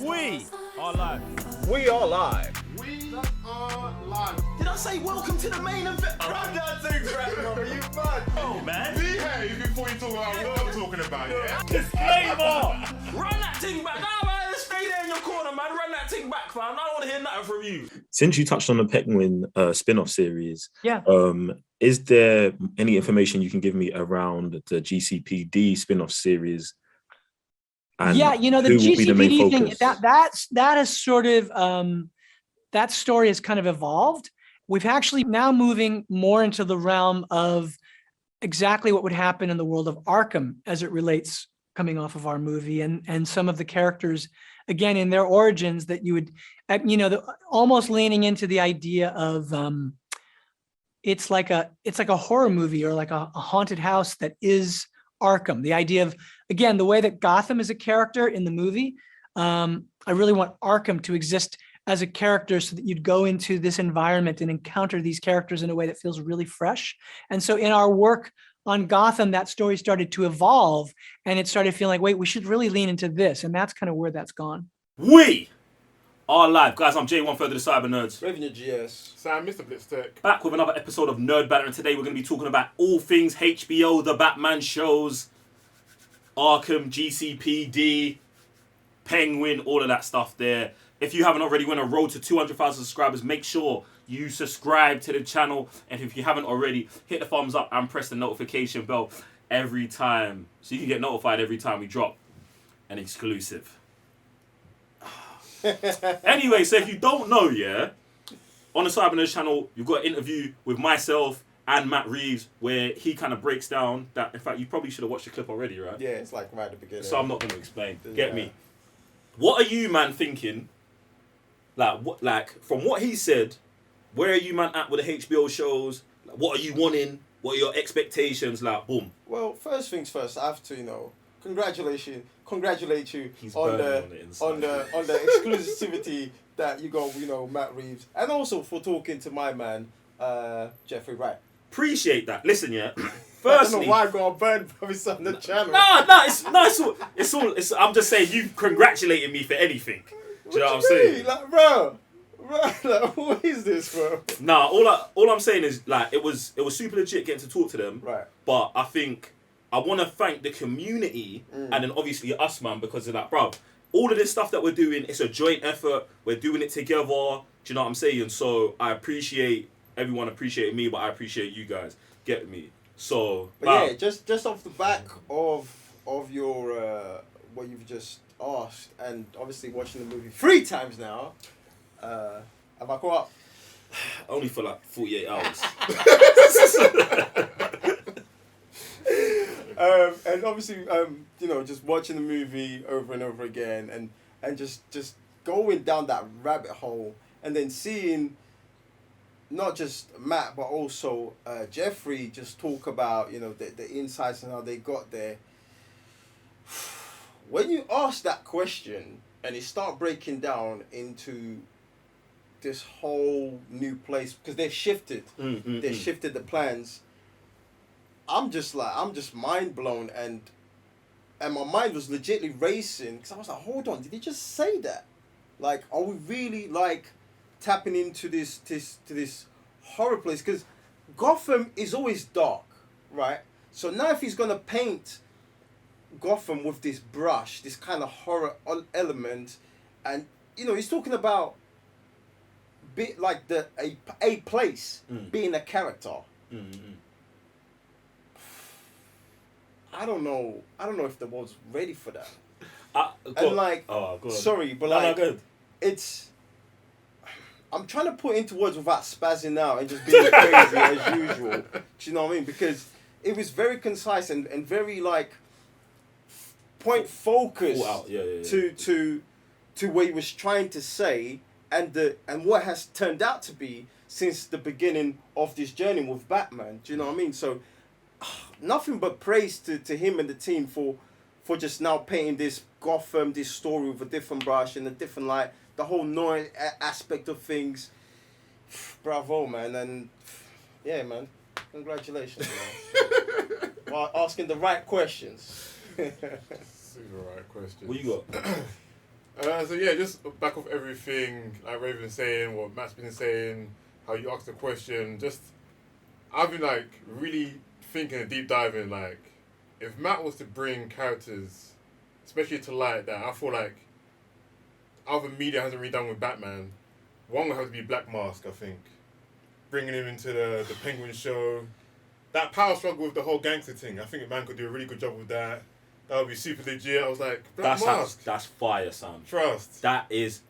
We are live. We are live. We are live. Did I say welcome to the main event? Run that thing back, bro. You mad? Oh, man. Behave before you talk about what I'm talking about, yeah? Disclaimer. Run that thing back. Nah, man, stay there in your corner, man. Run that thing back, fam. I don't want to hear nothing from you. Since you touched on the Penguin spin-off series, Yeah. Is there any information you can give me around the GCPD spin-off series? And yeah, you know, the who will be the main GCPD thing, focus? that has sort of that story has kind of evolved. We've actually now moving more into the realm of exactly what would happen in the world of Arkham as it relates coming off of our movie, and some of the characters again in their origins that you would, you know, almost leaning into the idea of it's like a horror movie or like a haunted house that is Arkham. The idea of, again, the way that Gotham is a character in the movie. I really want Arkham to exist as a character so that you'd go into this environment and encounter these characters in a way that feels really fresh. And so in our work on Gotham, that story started to evolve and it started feeling like, wait, we should really lean into this. And that's kind of where that's gone. We are live. Guys, I'm J1 Further the Cyber Nerds. Revenue GS. Sam, Mr. Blitztech. Back with another episode of Nerd Banter, and today we're going to be talking about all things HBO, the Batman shows, Arkham, GCPD, Penguin, all of that stuff there. If you haven't already, we're on a road to 200,000 subscribers. Make sure you subscribe to the channel, and if you haven't already, hit the thumbs up and press the notification bell every time, so you can get notified every time we drop an exclusive. Anyway, so if you don't know, yeah, on the Cyber Nerds channel, you've got an interview with myself and Matt Reeves where he kind of breaks down that. In fact, you probably should have watched the clip already, right? Yeah, it's like right at the beginning. So I'm not going to explain. Get me? What are you, man, thinking? Like from what he said, where are you, man, at with the HBO shows? Like, what are you wanting? What are your expectations? Like, boom. Well, first things first, I have to, you know, congratulate you He's on the burning on the exclusivity that you got, you know, Matt Reeves, and also for talking to my man, Jeffrey Wright. Appreciate that. Listen, yeah. I Firstly, don't know why I got burned from his on the channel. it's all. I'm just saying you congratulating me for anything. Do you know what I'm saying? Like, bro, like, what is this, bro? Nah, all I'm saying is like it was super legit getting to talk to them. Right. But I think I want to thank the community and then obviously us, man, because of that, bro. All of this stuff that we're doing, it's a joint effort. We're doing it together. Do you know what I'm saying? So I appreciate everyone appreciating me, but I appreciate you guys. Get me? So, but yeah, just off the back of your what you've just asked, and obviously watching the movie 3 times now, have I caught up? Only for like 48 hours. And obviously, you know, just watching the movie over and over again, and just going down that rabbit hole, and then seeing not just Matt but also Jeffrey just talk about, you know, the insights and how they got there. When you ask that question and it start breaking down into this whole new place, because they've shifted, shifted the plans. I'm just mind blown, and my mind was legitimately racing because I was like, hold on, did he just say that? Like, are we really like tapping into this horror place? Because Gotham is always dark, right? So now if he's gonna paint Gotham with this brush, this kind of horror element, and you know, he's talking about bit like a place being a character. I don't know if the world's ready for that. Sorry, but like, it's. I'm trying to put into words without spazzing out and just being crazy as usual. Do you know what I mean? Because it was very concise and very like point focused to what he was trying to say, and what has turned out to be since the beginning of this journey with Batman. Do you know what I mean? So nothing but praise to him and the team for just now painting this Gotham, this story with a different brush and a different light, the whole noise aspect of things. Bravo, man. And yeah, man, congratulations, man. While asking the right questions. Super right question. What you got? So yeah, just back off everything like Raven been saying, what Matt's been saying, how you asked the question. Just I've been like really thinking and deep diving. Like, if Matt was to bring characters, especially to light, that I feel like other media hasn't really done with Batman. One would have to be Black Mask, I think. Bringing him into the Penguin show. That power struggle with the whole gangster thing, I think a man could do a really good job with that. That would be super legit. I was like, Black Mask. That's fire, son. Trust. That is.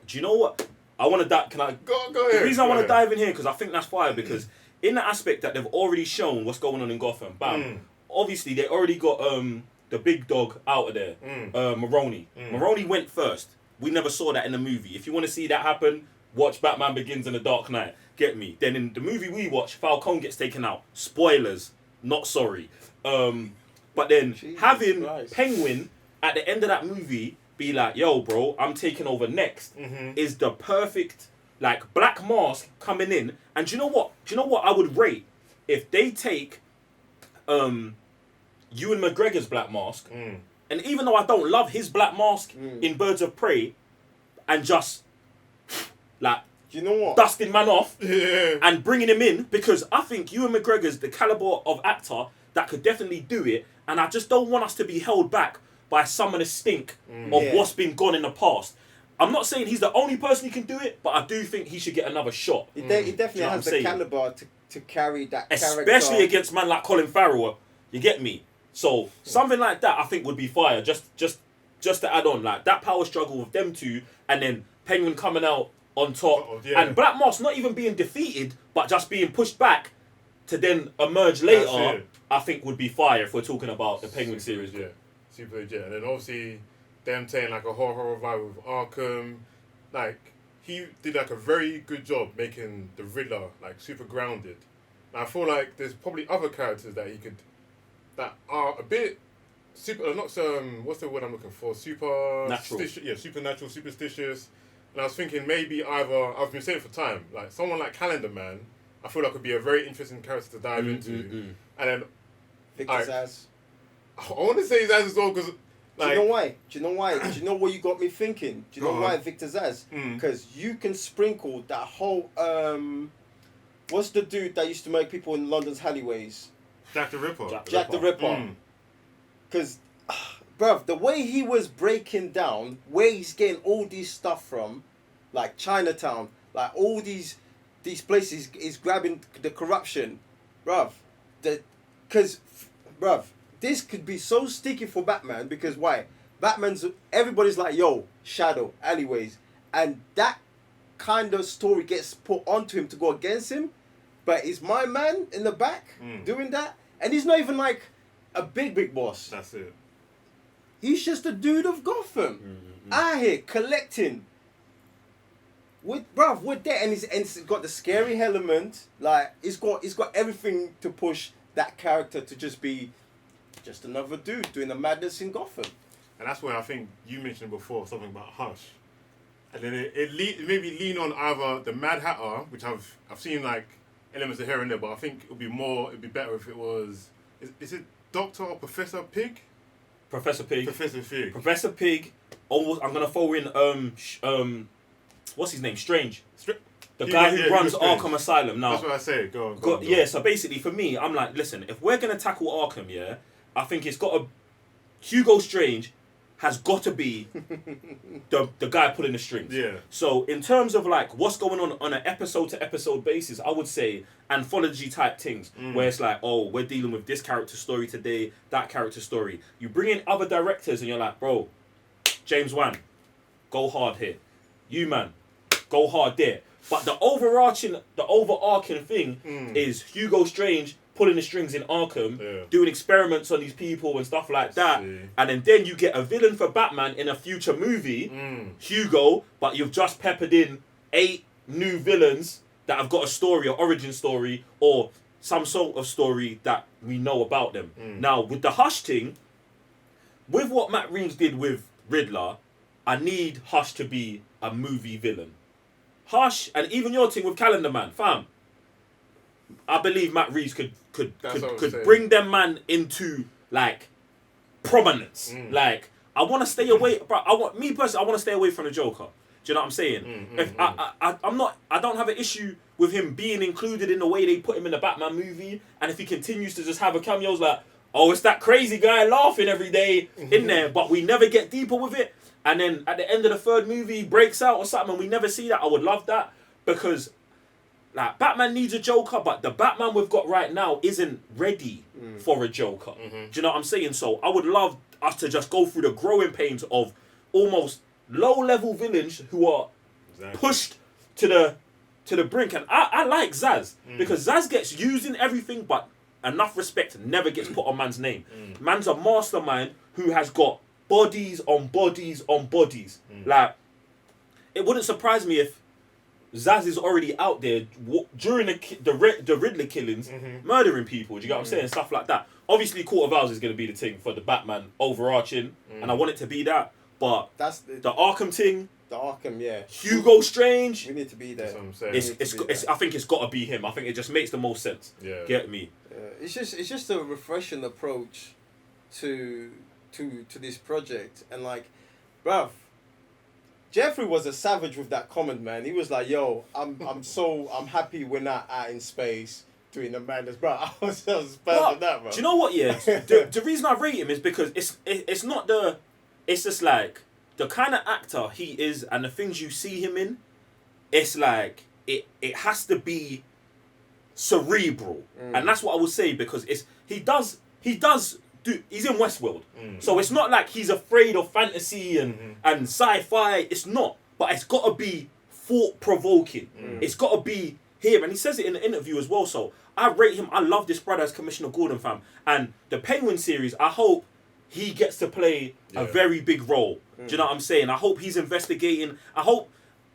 Do you know what? I want to dive. Can I? Go ahead. The reason I want to dive in here because I think that's fire because in the aspect that they've already shown what's going on in Gotham. Bam. Obviously, they already got the big dog out of there. Maroni. Maroni went first. We never saw that in the movie. If you want to see that happen, watch Batman Begins in the Dark Knight. Get me. Then in the movie we watch, Falcone gets taken out. Spoilers. Not sorry. But then having Penguin at the end of that movie be like, yo, bro, I'm taking over next is the perfect, like, Black Mask coming in. And do you know what? Do you know what I would rate if they take Ewan McGregor's Black Mask, and even though I don't love his Black Mask in Birds of Prey, and just like, Do you know what? dusting man off and bringing him in, because I think Ewan McGregor's the caliber of actor that could definitely do it, and I just don't want us to be held back by some of the stink of what's been gone in the past. I'm not saying he's the only person who can do it, but I do think he should get another shot. He definitely has the caliber to carry that character. Especially against man like Colin Farrell. You get me? So something like that I think would be fire. Just to add on, like that power struggle with them two, and then Penguin coming out on top, and Black Mask not even being defeated, but just being pushed back to then emerge later. I think would be fire if we're talking about the Penguin series. Yeah, super legit. And then obviously them taking like a horror vibe with Arkham, like he did like a very good job making the Riddler like super grounded. And I feel like there's probably other characters that he could that are a bit super, not what's the word I'm looking for? Natural. Yeah, supernatural, superstitious. And I was thinking maybe either, I've been saying it for time, like someone like Calendar Man, I feel like would be a very interesting character to dive into. And then Victor Zsasz. I want to say Zsasz as well because. Do you know why? Do you know why? Do you know what you got me thinking? Do you know why Victor Zsasz? Mm. Because you can sprinkle that whole what's the dude that used to make people in London's alleyways? Jack the Ripper. Jack the Ripper. Because, bruv, the way he was breaking down, where he's getting all these stuff from, like Chinatown, like all these places, is grabbing the corruption, bruv. Because, bruv, this could be so sticky for Batman because why? Everybody's like, yo, Shadow, alleyways. And that kind of story gets put onto him to go against him. But is my man in the back doing that? And he's not even like a big boss. That's it. He's just a dude of Gotham. Out here collecting. With that, and it's got the scary element. Like it's got everything to push that character to just be just another dude doing the madness in Gotham. And that's where I think you mentioned before something about Hush. And then it maybe lean on either the Mad Hatter, which I've seen like elements of here and there, but I think it'd be better if it was is it Doctor or Professor Pig? Professor Pig. Professor Pig. Professor Pig. Almost. I'm gonna throw in what's his name? Strange. The guy who runs Arkham Asylum now. That's what I say. Go on. Yeah. So basically, for me, I'm like, listen, if we're gonna tackle Arkham, I think it's got to. Hugo Strange has got to be the guy pulling the strings. Yeah. So in terms of like what's going on an episode to episode basis, I would say anthology type things where it's like, oh, we're dealing with this character story today, that character story. You bring in other directors and you're like, bro, James Wan, go hard here. You man, go hard there. But the overarching thing is Hugo Strange pulling the strings in Arkham, doing experiments on these people and stuff like that. And then you get a villain for Batman in a future movie, Hugo, but you've just peppered in 8 new villains that have got a story, or origin story, or some sort of story that we know about them. Now, with the Hush thing, with what Matt Reeves did with Riddler, I need Hush to be a movie villain. Hush, and even your thing with Calendar Man, fam. I believe Matt Reeves could bring them man into like prominence. Like I want to stay away, bro. I want to stay away from the Joker. Do you know what I'm saying? I don't have an issue with him being included in the way they put him in the Batman movie, and if he continues to just have a cameos like, oh, it's that crazy guy laughing every day in there, but we never get deeper with it, and then at the end of the third movie he breaks out or something, and we never see that. I would love that, because like Batman needs a Joker, but the Batman we've got right now isn't ready for a Joker. Do you know what I'm saying? So I would love us to just go through the growing pains of almost low-level villains who are pushed to the brink. And I like Zaz, because Zaz gets used in everything, but enough respect never gets put on man's name. Man's a mastermind who has got bodies on bodies on bodies. Like, it wouldn't surprise me if Zaz is already out there during the Riddler killings, murdering people. Do you get what I'm saying? Stuff like that. Obviously, Court of Owls is going to be the thing for the Batman overarching, and I want it to be that. But that's the Arkham thing. The Arkham, yeah. Hugo Strange. We need to be there. That's what I'm saying. I think it's got to be him. I think it just makes the most sense. Yeah. Get me? It's just a refreshing approach to this project, and like, bruv, Jeffrey was a savage with that comment, man. He was like, "Yo, I'm happy we're not out in space doing the madness, bro." I was bad at that, bro. Do you know what? Yeah, the reason I rate him is because it's not the, it's just like the kind of actor he is and the things you see him in. It's like it has to be cerebral, and that's what I would say, because he's in Westworld, so it's not like he's afraid of fantasy and sci-fi. It's not, but it's got to be thought-provoking. It's got to be here, and he says it in the interview as well. So I rate him. I love this brother as Commissioner Gordon, fam, and the Penguin series. I hope he gets to play a very big role. Do you know what I'm saying? I hope he's investigating. I hope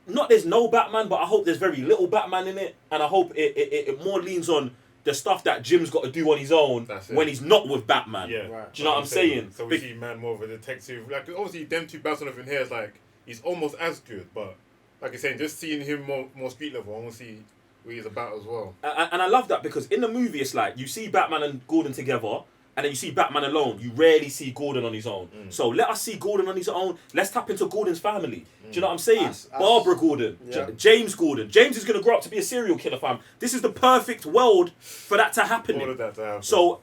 not there's no Batman, but I hope there's very little Batman in it, and I hope it more leans on the stuff that Jim's got to do on his own when he's not with Batman. Yeah. Right. Do you know what I'm saying? So we see man more of a detective. Like, obviously them two bouncing off in here is like, he's almost as good, but like you're saying, just seeing him more street level, I want to see what he's about as well. And I love that, because in the movie it's like you see Batman and Gordon together, and then you see Batman alone. You rarely see Gordon on his own. So let us see Gordon on his own. Let's tap into Gordon's family. Do you know what I'm saying? Barbara Gordon, James Gordon. James is going to grow up to be a serial killer, fam. This is the perfect world for that to happen. All of that to happen. So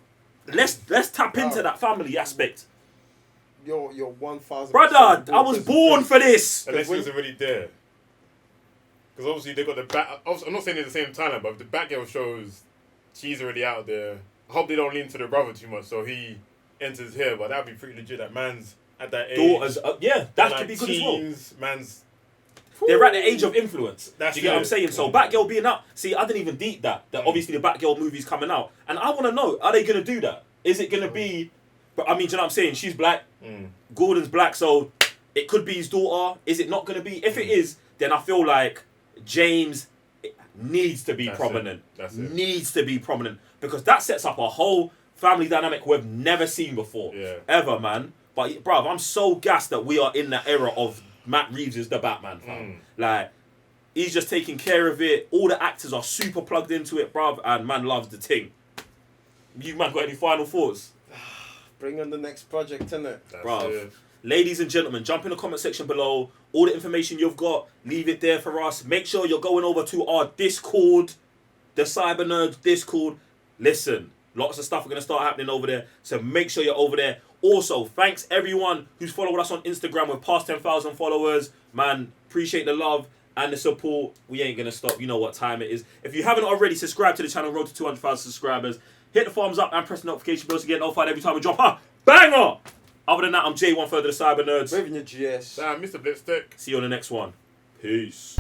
let's tap into that family aspect. You're 1,000%. Brother, I was born for this. Unless he was already there. Because obviously they got the Bat. I'm not saying it's the same timeline, but if the Batgirl shows she's already out there, I hope they don't lean to the brother too much, so he enters here. But that'd be pretty legit. That man's at that age. Daughters, that could be good as well. Man's. They're at the age of influence. Do you get what I'm saying? So Yeah. Batgirl being up. See, I didn't even deep that. That obviously the Batgirl movie's coming out, and I want to know: are they gonna do that? Is it gonna be? But I mean, do you know what I'm saying? She's black. Gordon's black, so it could be his daughter. Is it not gonna be? If it is, then I feel like James needs to be prominent. Needs to be prominent, because that sets up a whole family dynamic we've never seen before. Ever, man. But bruv, I'm so gassed that we are in that era of Matt Reeves is the Batman, fam. Like, he's just taking care of it. All the actors are super plugged into it, bruv, and man loves the thing. You man got any final thoughts? Bring on the next project, innit? Bruv. Ladies and gentlemen, jump in the comment section below. All the information you've got, leave it there for us. Make sure you're going over to our Discord, the Cyber Nerds Discord. Listen, lots of stuff are going to start happening over there, so make sure you're over there. Also, thanks everyone who's followed us on Instagram with past 10,000 followers. Man, appreciate the love and the support. We ain't going to stop. You know what time it is. If you haven't already, subscribe to the channel, road to 200,000 subscribers. Hit the thumbs up and press the notification bell to get notified every time we drop a banger. Other than that, I'm J1 Further the Cyber Nerds. Waving your GS. Mr. Blipstick. See you on the next one. Peace.